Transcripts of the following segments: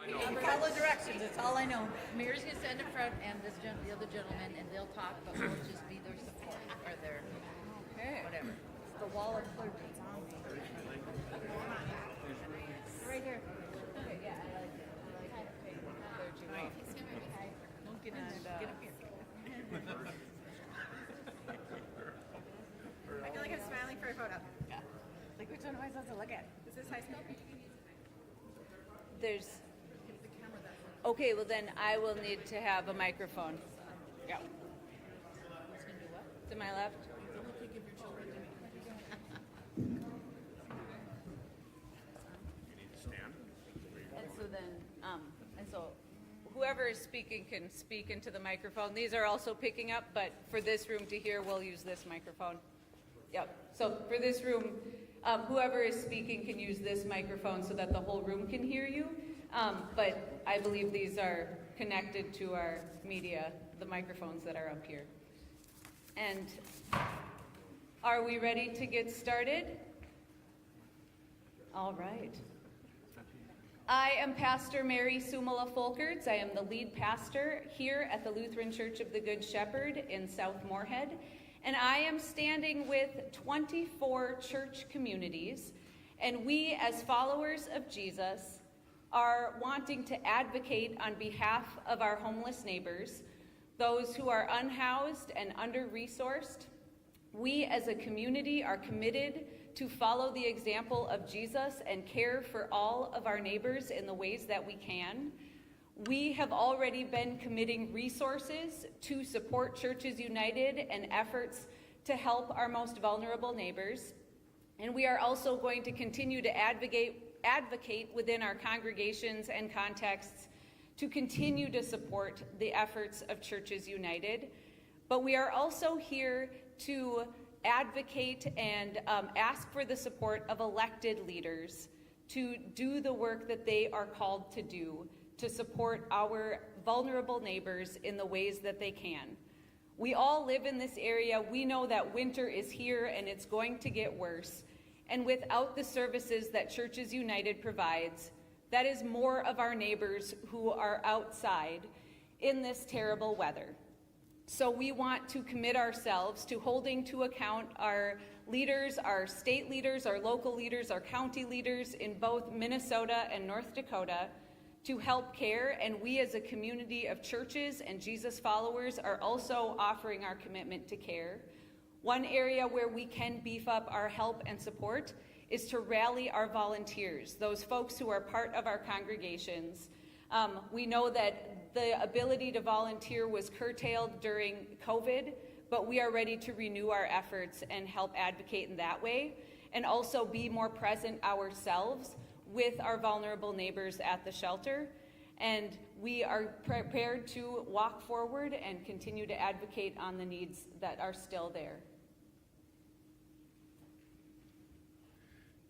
Follow directions, that's all I know. Mayor's gonna stand in front and the other gentleman, and they'll talk, but we'll just be their support or their whatever. The wall of clergy. Right here. Okay, yeah, I like it. Clergy wall. Don't get in there. Get up here. I feel like I'm smiling for a photo. Yeah. Like which one am I supposed to look at? Is this high school? There's. Okay, well then I will need to have a microphone. Yeah. To my left. And so then, and so whoever is speaking can speak into the microphone. These are also picking up, but for this room to hear, we'll use this microphone. Yep. So for this room, whoever is speaking can use this microphone so that the whole room can hear you. But I believe these are connected to our media, the microphones that are up here. And are we ready to get started? All right. I am Pastor Mary Sumala Folkerts. I am the lead pastor here at the Lutheran Church of the Good Shepherd in South Moorhead. And I am standing with 24 church communities. And we, as followers of Jesus, are wanting to advocate on behalf of our homeless neighbors, those who are unhoused and under-resourced. We as a community are committed to follow the example of Jesus and care for all of our neighbors in the ways that we can. We have already been committing resources to support Churches United and efforts to help our most vulnerable neighbors. And we are also going to continue to advocate within our congregations and contexts to continue to support the efforts of Churches United. But we are also here to advocate and ask for the support of elected leaders to do the work that they are called to do, to support our vulnerable neighbors in the ways that they can. We all live in this area. We know that winter is here and it's going to get worse. And without the services that Churches United provides, that is more of our neighbors who are outside in this terrible weather. So we want to commit ourselves to holding to account our leaders, our state leaders, our local leaders, our county leaders in both Minnesota and North Dakota to help care. And we as a community of churches and Jesus followers are also offering our commitment to care. One area where we can beef up our help and support is to rally our volunteers, those folks who are part of our congregations. We know that the ability to volunteer was curtailed during COVID, but we are ready to renew our efforts and help advocate in that way, and also be more present ourselves with our vulnerable neighbors at the shelter. And we are prepared to walk forward and continue to advocate on the needs that are still there.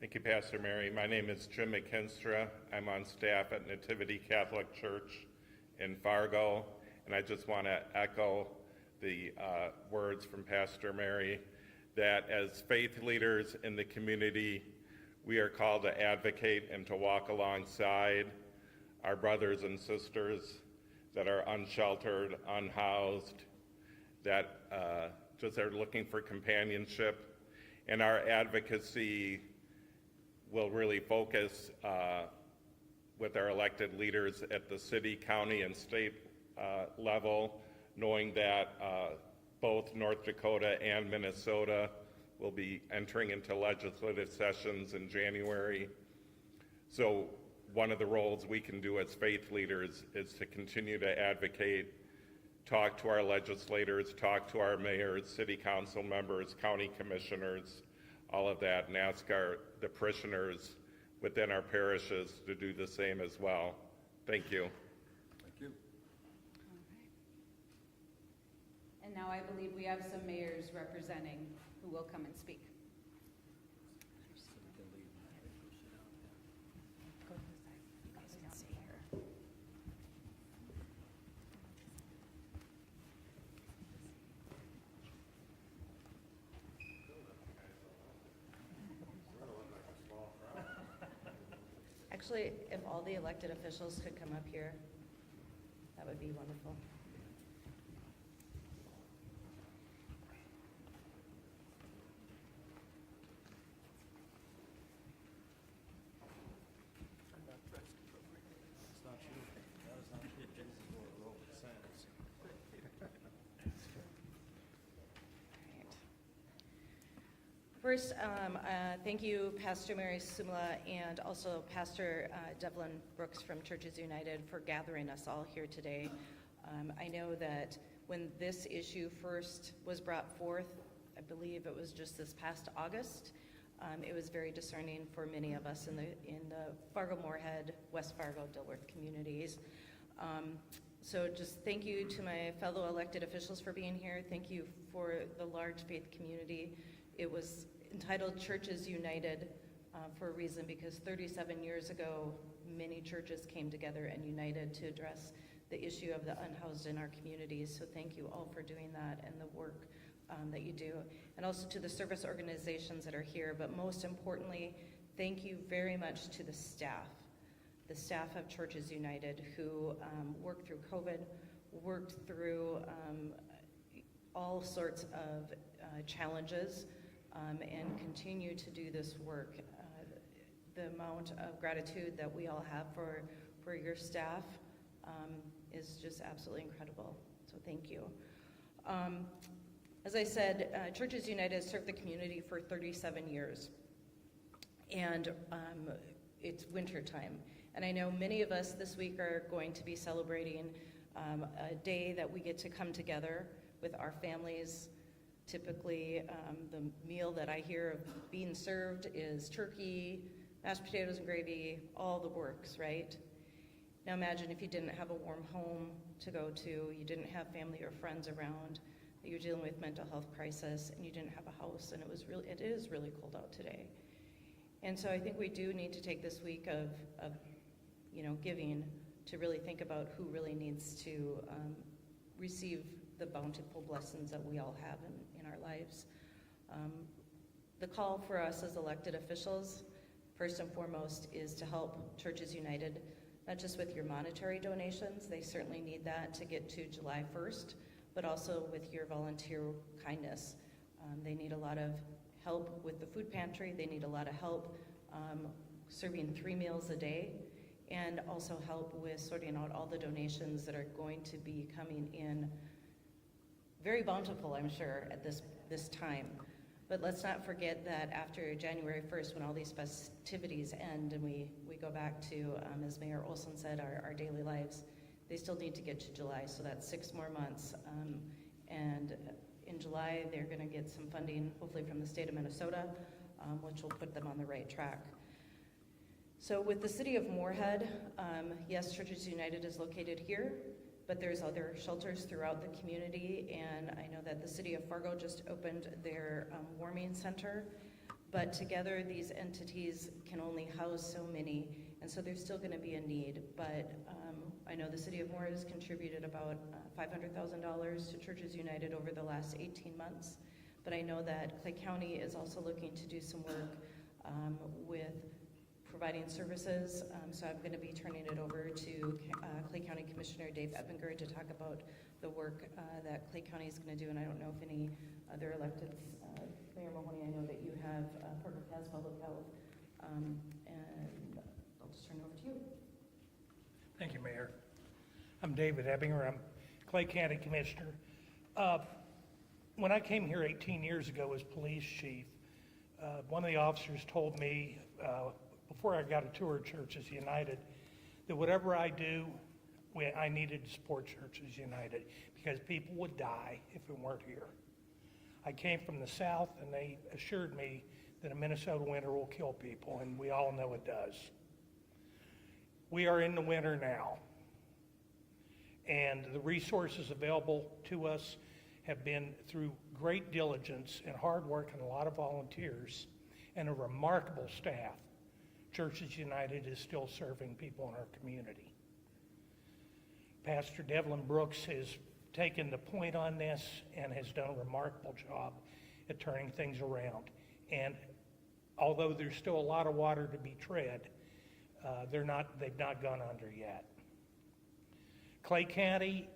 Thank you, Pastor Mary. My name is Jim McKinstra. I'm on staff at Nativity Catholic Church in Fargo, and I just want to echo the words from Pastor Mary that as faith leaders in the community, we are called to advocate and to walk alongside our brothers and sisters that are unsheltered, unhoused, that just are looking for companionship. And our advocacy will really focus with our elected leaders at the city, county, and state level, knowing that both North Dakota and Minnesota will be entering into legislative sessions in January. So one of the roles we can do as faith leaders is to continue to advocate, talk to our legislators, talk to our mayors, city council members, county commissioners, all of that, and ask the parishioners within our parishes to do the same as well. Thank you. Thank you. And now I believe we have some mayors representing who will come and speak. Actually, if all the elected officials could come up here, that would be wonderful. First, thank you, Pastor Mary Sumala, and also Pastor Devlin Brooks from Churches United for gathering us all here today. I know that when this issue first was brought forth, I believe it was just this past August, it was very discerning for many of us in the Fargo-Moorhead, West Fargo, Dilworth communities. So just thank you to my fellow elected officials for being here. Thank you for the large faith community. It was entitled Churches United for a reason, because 37 years ago, many churches came together and united to address the issue of the unhoused in our communities. So thank you all for doing that and the work that you do. And also to the service organizations that are here, but most importantly, thank you very much to the staff of Churches United who worked through COVID, worked through all sorts of challenges, and continue to do this work. The amount of gratitude that we all have for your staff is just absolutely incredible. So thank you. As I said, Churches United has served the community for 37 years. And it's winter time. And I know many of us this week are going to be celebrating a day that we get to come together with our families. Typically, the meal that I hear of being served is turkey, mashed potatoes and gravy, all the works, right? Now imagine if you didn't have a warm home to go to, you didn't have family or friends around, that you're dealing with mental health crisis, and you didn't have a house, and it is really cold out today. And so I think we do need to take this week of giving to really think about who really needs to receive the bountiful blessings that we all have in our lives. The call for us as elected officials, first and foremost, is to help Churches United, not just with your monetary donations, they certainly need that to get to July 1st, but also with your volunteer kindness. They need a lot of help with the food pantry, they need a lot of help serving 3 meals a day, and also help with sorting out all the donations that are going to be coming in. Very bountiful, I'm sure, at this time. But let's not forget that after January 1st, when all these festivities end and we go back to, as Mayor Olson said, our daily lives, they still need to get to July, so that's 6 more months. And in July, they're gonna get some funding, hopefully from the state of Minnesota, which will put them on the right track. So with the city of Moorhead, yes, Churches United is located here, but there's other shelters throughout the community, and I know that the city of Fargo just opened their warming center, but together these entities can only house so many, and so there's still gonna be a need. But I know the city of Moorhead has contributed about $500,000 to Churches United over the last 18 months, but I know that Clay County is also looking to do some work with providing services, so I'm going to be turning it over to Clay County Commissioner Dave Eppinger to talk about the work that Clay County is going to do, and I don't know if any other electeds, Mayor Mahoney, I know that you have Parker Pass Public Health, and I'll just turn it over to you. Thank you, Mayor. I'm David Eppinger. I'm Clay County Commissioner. When I came here 18 years ago as police chief, one of the officers told me before I got a tour of Churches United that whatever I do, I needed to support Churches United because people would die if it weren't here. I came from the South, and they assured me that a Minnesota winter will kill people, and we all know it does. We are in the winter now, and the resources available to us have been through great diligence and hard work and a lot of volunteers and a remarkable staff. Churches United is still serving people in our community. Pastor Devlin Brooks has taken the point on this and has done a remarkable job at turning things around. And although there's still a lot of water to be tread, they've not gone under yet. Clay County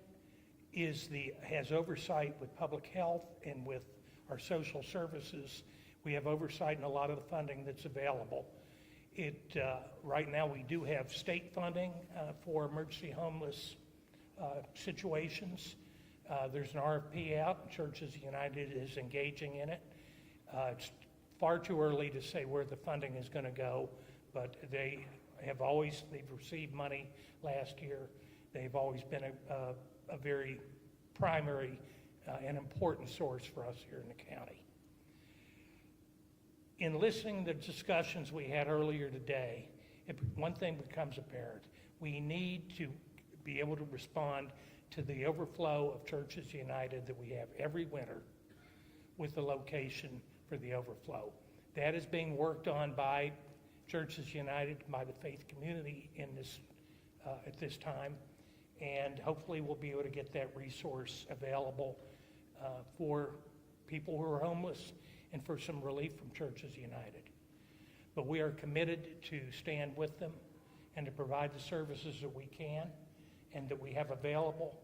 has oversight with public health and with our social services. We have oversight in a lot of the funding that's available. Right now we do have state funding for emergency homeless situations. There's an RFP out. Churches United is engaging in it. It's far too early to say where the funding is going to go, but they've received money last year. They've always been a very primary and important source for us here in the county. In listening to the discussions we had earlier today, one thing becomes apparent. We need to be able to respond to the overflow of Churches United that we have every winter with the location for the overflow. That is being worked on by Churches United, by the faith community at this time, and hopefully we'll be able to get that resource available for people who are homeless and for some relief from Churches United. But we are committed to stand with them and to provide the services that we can and that we have available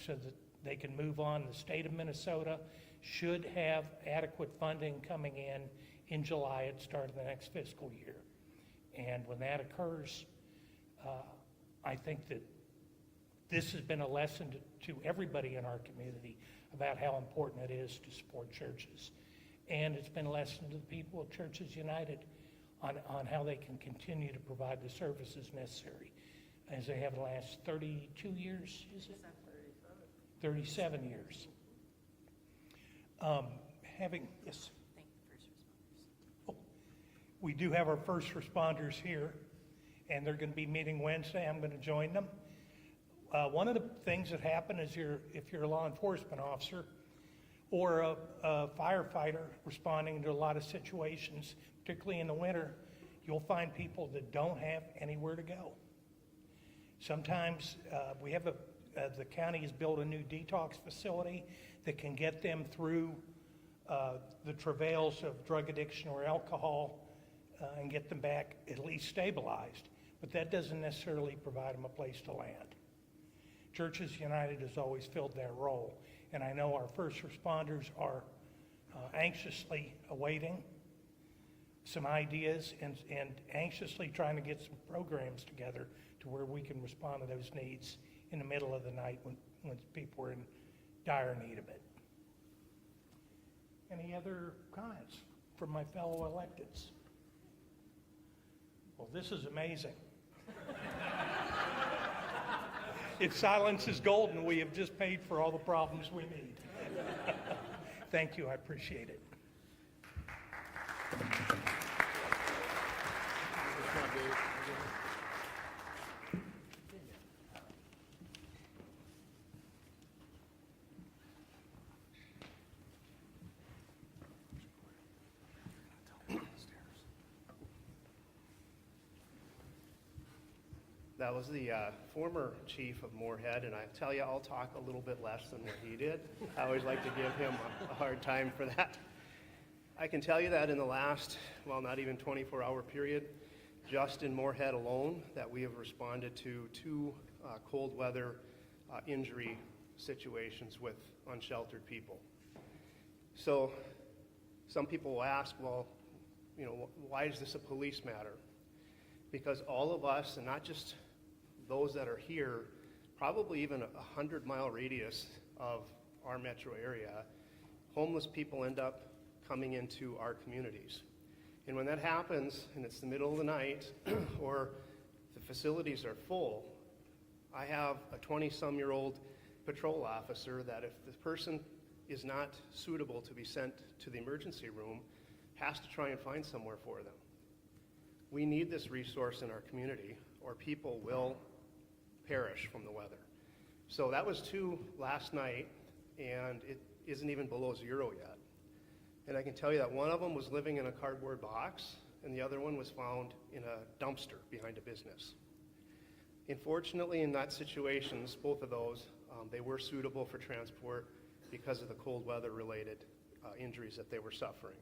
so that they can move on. The state of Minnesota should have adequate funding coming in July at the start of the next fiscal year. And when that occurs, I think that this has been a lesson to everybody in our community about how important it is to support churches. And it's been a lesson to the people of Churches United on how they can continue to provide the services necessary, as they have the last 32 years, is it? 37 years. Yes. We do have our first responders here, and they're going to be meeting Wednesday. I'm going to join them. One of the things that happen is if you're a law enforcement officer or a firefighter responding to a lot of situations, particularly in the winter, you'll find people that don't have anywhere to go. Sometimes we have the county has built a new detox facility that can get them through the travails of drug addiction or alcohol and get them back at least stabilized. But that doesn't necessarily provide them a place to land. Churches United has always filled that role. And I know our first responders are anxiously awaiting some ideas and anxiously trying to get some programs together to where we can respond to those needs in the middle of the night when people are in dire need of it. Any other comments from my fellow electeds? Well, this is amazing. If silence is golden, we have just paid for all the problems we need. Thank you, I appreciate it. That was the former chief of Moorhead, and I tell you, I'll talk a little bit less than what he did. I always like to give him a hard time for that. I can tell you that in the last, well, not even 24-hour period, just in Moorhead alone, that we have responded to 2 cold weather injury situations with unsheltered people. So some people will ask, well, you know, why is this a police matter? Because all of us, and not just those that are here, probably even a 100-mile radius of our metro area, homeless people end up coming into our communities. And when that happens, and it's the middle of the night, or the facilities are full, I have a 20-some-year-old patrol officer that if the person is not suitable to be sent to the emergency room, has to try and find somewhere for them. We need this resource in our community, or people will perish from the weather. So that was 2 last night, and it isn't even below 0 yet. And I can tell you that one of them was living in a cardboard box, and the other one was found in a dumpster behind a business. Unfortunately, in that situations, both of those, they were suitable for transport because of the cold weather-related injuries that they were suffering.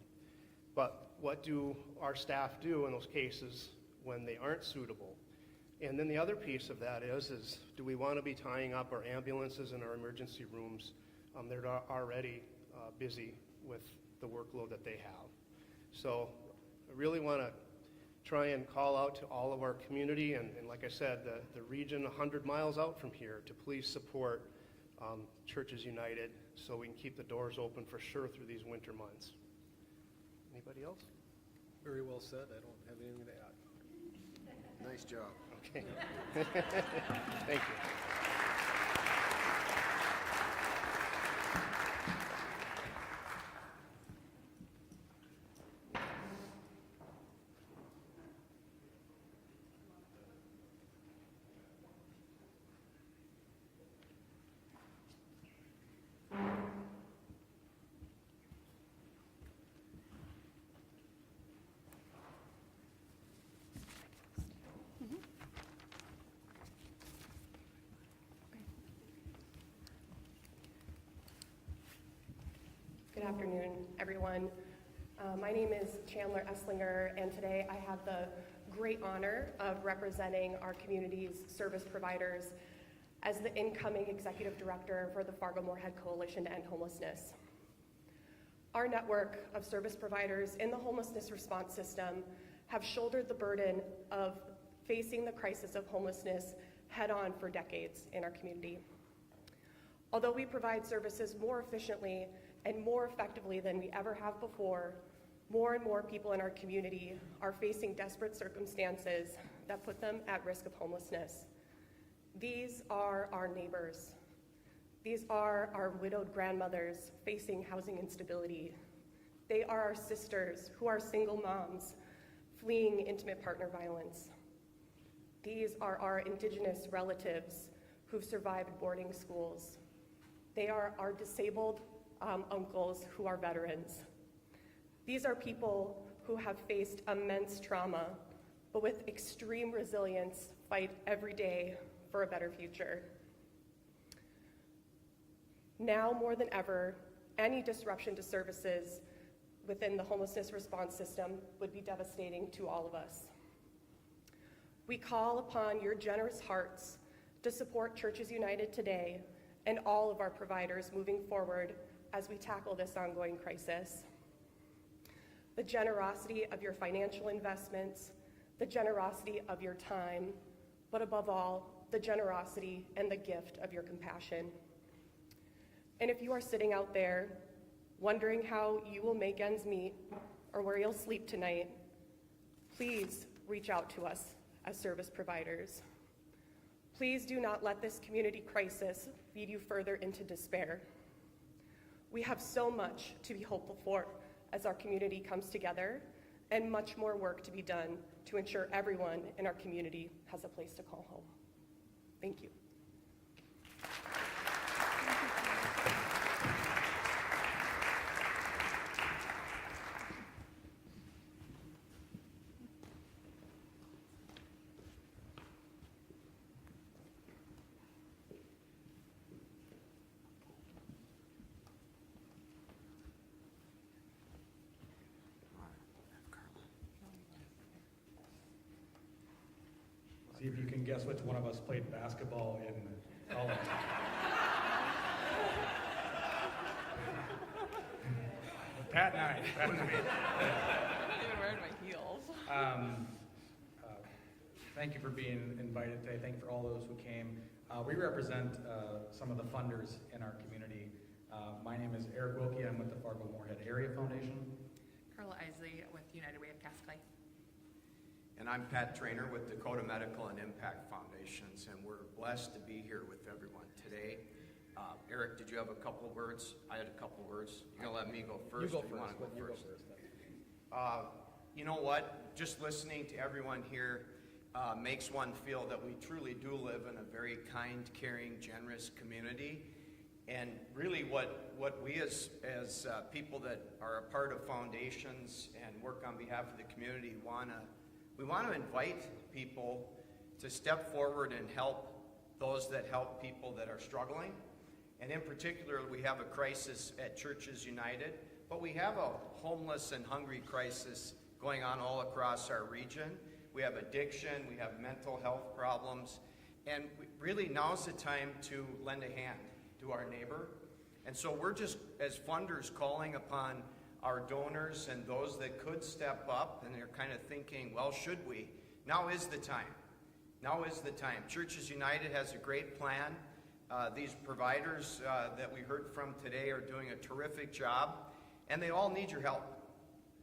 But what do our staff do in those cases when they aren't suitable. And then the other piece of that is do we want to be tying up our ambulances and our emergency rooms that are already busy with the workload that they have? So I really want to try and call out to all of our community, and like I said, the region 100 miles out from here, to please support Churches United so we can keep the doors open for sure through these winter months. Anybody else? Very well said. I don't have anything to add. Nice job. Okay. Thank you. Good afternoon, everyone. My name is Chandler Esslinger, and today I have the great honor of representing our community's service providers as the incoming Executive Director for the Fargo-Moorhead Coalition to End Homelessness. Our network of service providers in the homelessness response system have shouldered the burden of facing the crisis of homelessness head-on for decades in our community. Although we provide services more efficiently and more effectively than we ever have before, more and more people in our community are facing desperate circumstances that put them at risk of homelessness. These are our neighbors. These are our widowed grandmothers facing housing instability. They are our sisters who are single moms fleeing intimate partner violence. These are our Indigenous relatives who've survived boarding schools. They are our disabled uncles who are veterans. These are people who have faced immense trauma, but with extreme resilience fight every day for a better future. Now more than ever, any disruption to services within the homelessness response system would be devastating to all of us. We call upon your generous hearts to support Churches United today and all of our providers moving forward as we tackle this ongoing crisis. The generosity of your financial investments, the generosity of your time, but above all, the generosity and the gift of your compassion. And if you are sitting out there wondering how you will make ends meet or where you'll sleep tonight, please reach out to us as service providers. Please do not let this community crisis feed you further into despair. We have so much to be hopeful for as our community comes together, and much more work to be done to ensure everyone in our community has a place to call home. Thank you. See if you can guess which one of us played basketball in college. Pat and I. Pat and me. I'm not even wearing my heels. Thank you for being invited today. Thank you for all those who came. We represent some of the funders in our community. My name is Eric Wilkie. I'm with the Fargo-Moorhead Area Foundation. Carla Isley with United Way of Cascade. And I'm Pat Trainer with Dakota Medical and Impact Foundations, and we're blessed to be here with everyone today. Eric, did you have a couple of words? I had a couple of words. You're going to let me go first? You go or first. wanna go You go first? first. You know what? Just listening to everyone here makes one feel that we truly do live in a very kind, caring, generous community. And really what we as people that are a part of foundations and work on behalf of the community we want to invite people to step forward and help those that help people that are struggling. And in particular, we have a crisis at Churches United, but we have a homeless and hungry crisis going on all across our region. we have addiction, we have mental health problems, and really now's the time to lend a hand to our neighbor. And so we're just, as funders, calling upon our donors and those that could step up, and they're kind of thinking, well, should we? Now is the time. Now is the time. Churches United has a great plan. These providers that we heard from today are doing a terrific job, and they all need your help.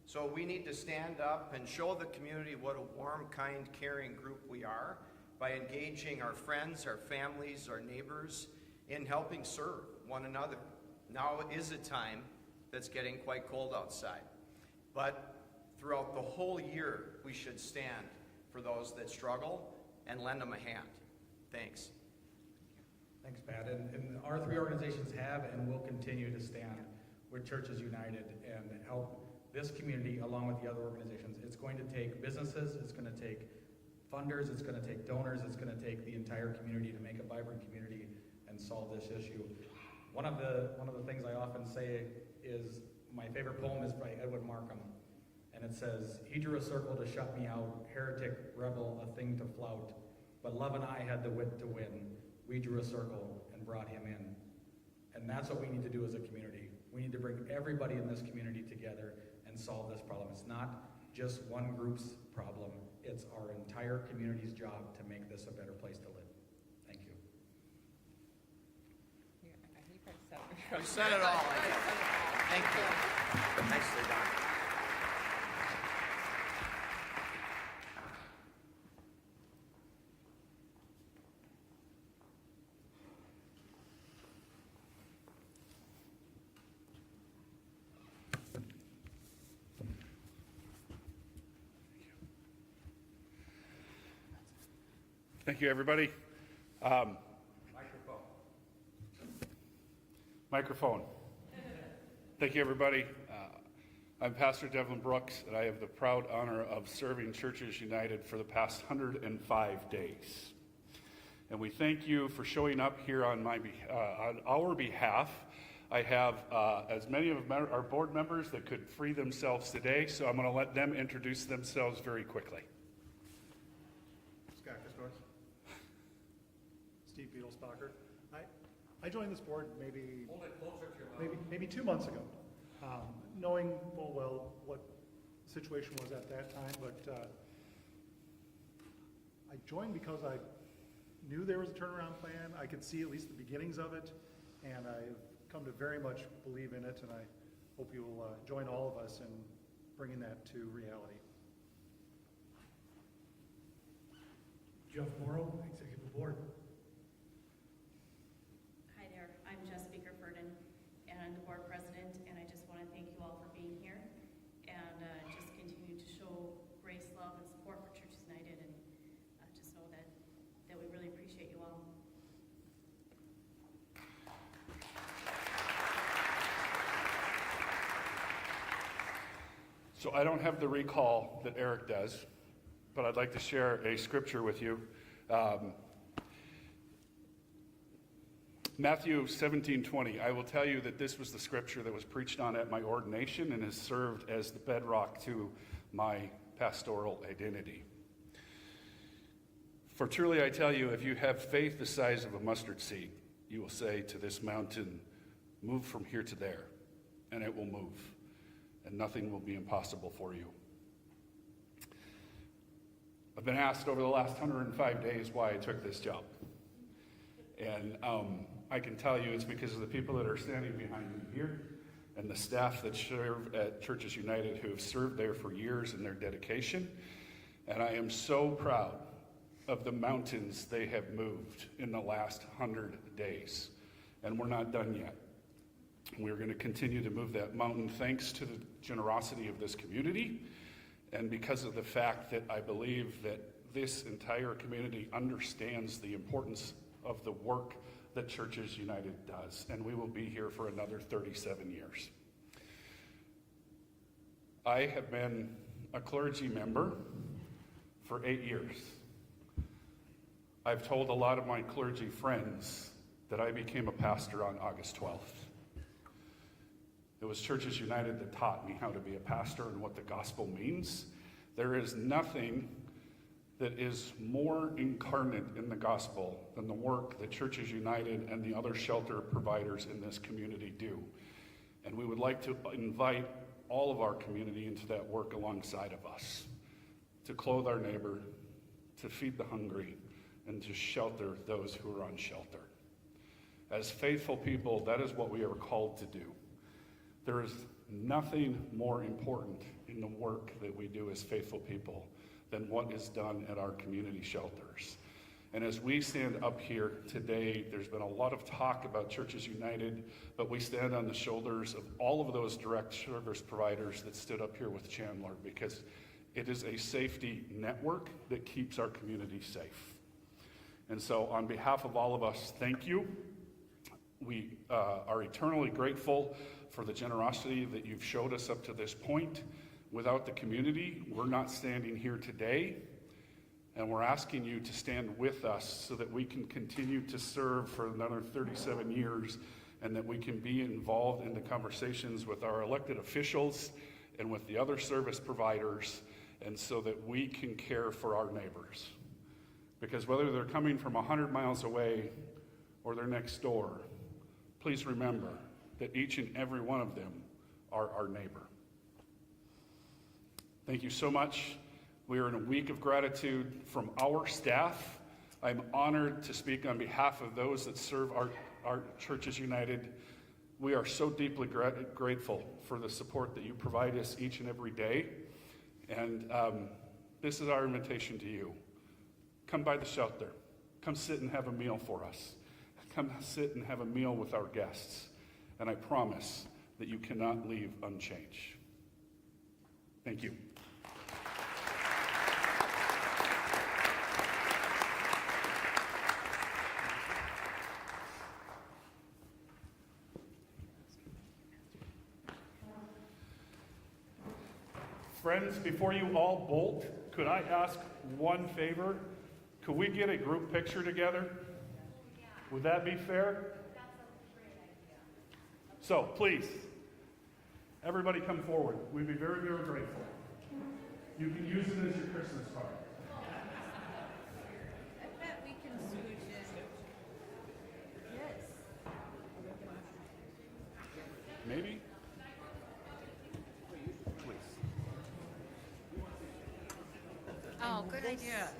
So we need to stand up and show the community what a warm, kind, caring group we are by engaging our friends, our families, our neighbors in helping serve one another. Now is a time that's getting quite cold outside. But throughout the whole year, we should stand for those that struggle and lend them a hand. Thanks. Thanks, Pat. And our three organizations have and will continue to stand with Churches United and help this community along with the other organizations. It's going to take businesses, it's going to take funders, it's going to take donors, it's going to take the entire community to make a vibrant community and solve this issue. One of the things I often say is my favorite poem is by Edwin Markham, and it says, "He drew a circle to shut me out, heretic, rebel, a thing to flout. But love and I had the wit to win. We drew a circle and brought him in." And that's what we need to do as a community. We need to bring everybody in this community together and solve this problem. It's not just one group's problem. It's our entire community's job to make this a better place to live. Thank you. You said it all. Thank you. Nicely done. Thank you, everybody. Microphone. Thank you, everybody. I'm Pastor Devlin Brooks, and I have the proud honor of serving Churches United for the past 105 days. And we thank you for showing up here on our behalf. I have as many of our board members that could free themselves today, so I'm going to let them introduce themselves very quickly. Scott Christmas. Steve Beetlesbacher. I joined this board maybe 2 months ago, knowing full well what the situation was at that time, but I joined because I knew there was a turnaround plan. I could see at least the beginnings of it, and I've come to very much believe in it, and I hope you will join all of us in bringing that to reality. Jeff Morrow, Executive Board. Hi there, I'm Jess Beaker-Ferdin, and I'm the board president, and I just want to thank you all for being here, and just continue to show grace, love, and support for Churches United, and just know that we really appreciate you all. So I don't have the recall that Eric does, but I'd like to share a scripture with you. Matthew 17:20. I will tell you that this was the scripture that was preached on at my ordination and has served as the bedrock to my pastoral identity. For truly I tell you, if you have faith the size of a mustard seed, you will say to this mountain, move from here to there, and it will move, and nothing will be impossible for you. I've been asked over the last 105 days why I took this job. And I can tell you it's because of the people that are standing behind me here and the staff that serve at Churches United who have served there for years in their dedication. And I am so proud of the mountains they have moved in the last 100 days. And we're not done yet. We're going to continue to move that mountain thanks to the generosity of this community and because of the fact that I believe that this entire community understands the importance of the work that Churches United does, and we will be here for another 37 years. I have been a clergy member for 8 years. I've told a lot of my clergy friends that I became a pastor on August 12th. It was Churches United that taught me how to be a pastor and what the gospel means. There is nothing that is more incarnate in the gospel than the work that Churches United and the other shelter providers in this community do. And we would like to invite all of our community into that work alongside of us, to clothe our neighbor, to feed the hungry, and to shelter those who are unsheltered. As faithful people, that is what we are called to do. There is nothing more important in the work that we do as faithful people than what is done at our community shelters. And as we stand up here today, there's been a lot of talk about Churches United, but we stand on the shoulders of all of those direct service providers that stood up here with Chandler, because it is a safety network that keeps our community safe. And so on behalf of all of us, thank you. We are eternally grateful for the generosity that you've showed us up to this point. Without the community, we're not standing here today, and we're asking you to stand with us so that we can continue to serve for another 37 years, and that we can be involved in the conversations with our elected officials and with the other service providers, and so that we can care for our neighbors. Because whether they're coming from 100 miles away or they're next door, please remember that each and every one of them are our neighbor. Thank you so much. We are in a week of gratitude from our staff. I'm honored to speak on behalf of those that serve our Churches United. We are so deeply grateful for the support that you provide us each and every day. And this is our invitation to you. Come by the shelter. Come sit and have a meal for us. Come sit and have a meal with our guests. And I promise that you cannot leave unchanged. Thank you. Friends, before you all bolt, could I ask one favor? Could we get a group picture together? Would that be fair? So please, everybody come forward. We'd be very, very grateful. You can use it as your Christmas card. I bet we can switch in. Yes. Maybe? Oh, good idea.